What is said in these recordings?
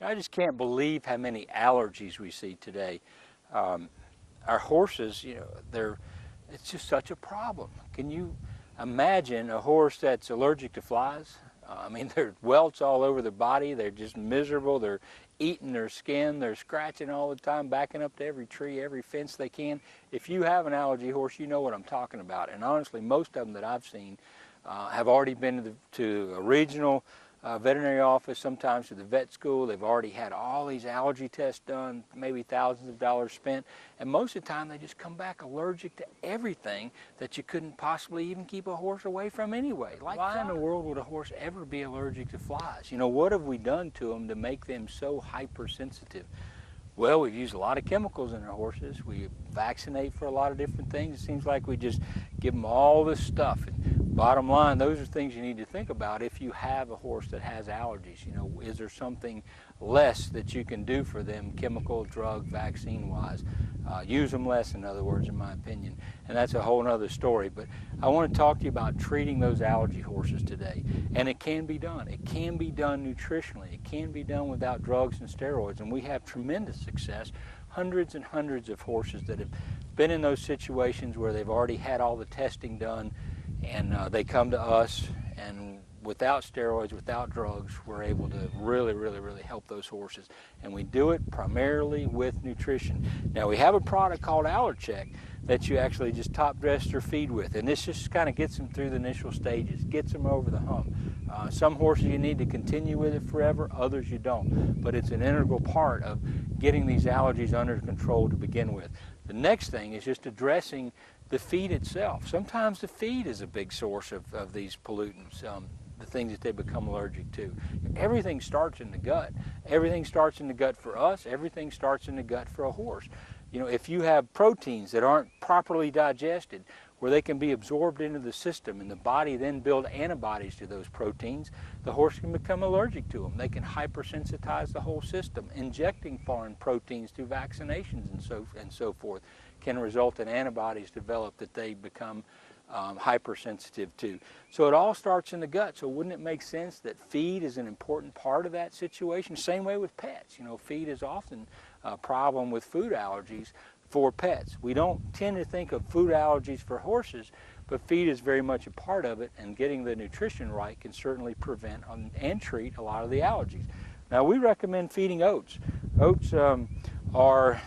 I just can't believe how many allergies we see today. Our horses, it's just such a problem. Can you imagine a horse that's allergic to flies? I mean, there's welts all over their body. They're just miserable. They're eating their skin. They're scratching all the time, backing up to every tree, every fence they can. If you have an allergy horse, you know what I'm talking about. And honestly, most of them that I've seen have already been to a regional veterinary office, sometimes to the vet school. They've already had all these allergy tests done, maybe thousands of dollars spent, and most of the time they just come back allergic to everything that you couldn't possibly even keep a horse away from anyway. Like, why in the world would a horse ever be allergic to flies? You know, what have we done to them to make them so hypersensitive? Well, we've used a lot of chemicals in our horses. We vaccinate for a lot of different things. It seems like we just give them all this stuff. And bottom line, those are things you need to think about if you have a horse that has allergies. You know, is there something less that you can do for them, chemical, drug, vaccine-wise? Use them less, in other words, in my opinion. And that's a whole other story. But I want to talk to you about treating those allergy horses today. And it can be done. It can be done nutritionally. It can be done without drugs and steroids. And we have tremendous success. Hundreds and hundreds of horses that have been in those situations where they've already had all the testing done, and they come to us, and without steroids, without drugs, we're able to really help those horses. And we do it primarily with nutrition. Now, we have a product called Allercheck that you actually just top dress their feed with, and this just kind of gets them through the initial stages, gets them over the hump. Some horses you need to continue with it forever, others you don't, but it's an integral part of getting these allergies under control to begin with. The next thing is just addressing the feed itself. Sometimes the feed is a big source of these pollutants, the things that they become allergic to. Everything starts in the gut. Everything starts in the gut for us. Everything starts in the gut for a horse. You know, if you have proteins that aren't properly digested, where they can be absorbed into the system and the body then build antibodies to those proteins, the horse can become allergic to them. They can hypersensitize the whole system. Injecting foreign proteins through vaccinations and so forth can result in antibodies developed that they become hypersensitive to. So it all starts in the gut. So wouldn't it make sense that feed is an important part of that situation? Same way with pets. You know, feed is often a problem with food allergies for pets. We don't tend to think of food allergies for horses, but feed is very much a part of it, and getting the nutrition right can certainly prevent and treat a lot of the allergies. Now, we recommend feeding oats. Oats are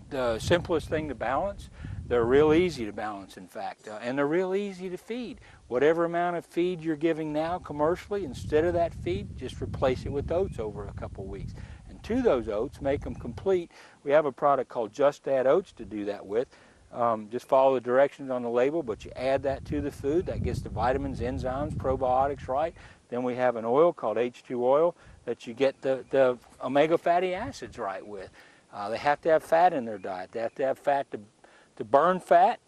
the simplest thing to balance. They're real easy to balance, in fact, and they're real easy to feed. Whatever amount of feed you're giving now commercially, instead of that feed, just replace it with oats over a couple weeks. And to those oats, make them complete. We have a product called Just Add Oats to do that with. Just follow the directions on the label, but you add that to the food. That gets the vitamins, enzymes, probiotics right. Then we have an oil called H2 oil that you get the omega fatty acids right with. They have to have fat in their diet. They have to have fat to burn fat,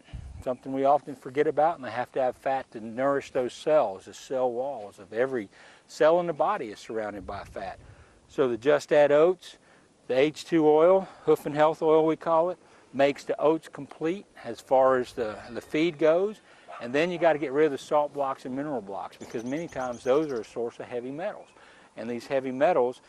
something we often forget about, and they have to have fat to nourish those cells. The cell walls of every cell in the body is surrounded by fat. So the Just Add Oats, the H2 oil, Hoof and Health oil we call it, makes the oats complete as far as the feed goes. And then you got to get rid of the salt blocks and mineral blocks, because many times those are a source of heavy metals. And these heavy metals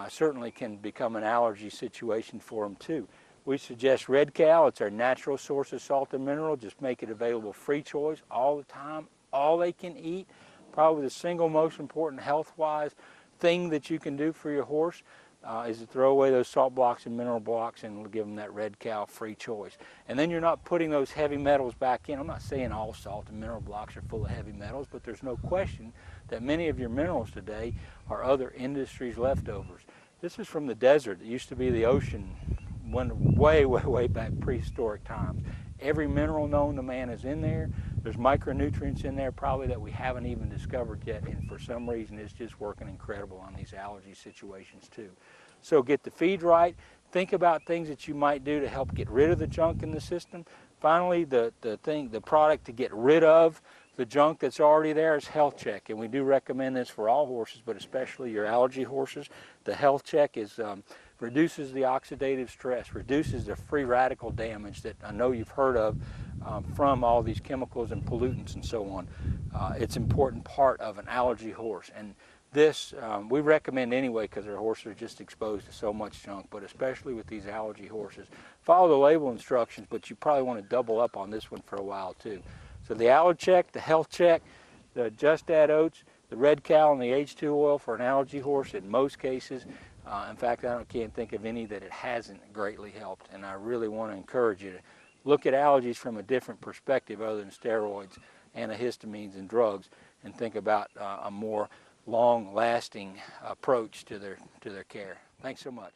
certainly can become an allergy situation for them too. We suggest Red Cow. It's our natural source of salt and mineral. Just make it available free choice all the time, all they can eat. Probably the single most important health-wise thing that you can do for your horse is to throw away those salt blocks and mineral blocks and give them that Red Cow free choice. And then you're not putting those heavy metals back in. I'm not saying all salt and mineral blocks are full of heavy metals, but there's no question that many of your minerals today are other industries' leftovers. This is from the desert. It used to be the ocean way back prehistoric times. Every mineral known to man is in there. There's micronutrients in there probably that we haven't even discovered yet, and for some reason it's just working incredible on these allergy situations too. So get the feed right. Think about things that you might do to help get rid of the junk in the system. Finally, the product to get rid of the junk that's already there is Health Check, and we do recommend this for all horses, but especially your allergy horses. The Health Check is reduces the oxidative stress, reduces the free radical damage that I know you've heard of from all these chemicals and pollutants and so on. It's an important part of an allergy horse. And this we recommend anyway because our horses are just exposed to so much junk, but especially with these allergy horses. Follow the label instructions, but you probably want to double up on this one for a while too. So the allergy check, the health check, the Just Add Oats, the Red Cow, and the H2 oil for an allergy horse in most cases. In fact, I can't think of any that it hasn't greatly helped, and I really want to encourage you to look at allergies from a different perspective other than steroids, antihistamines, and drugs, and think about a more long-lasting approach to their care. Thanks so much.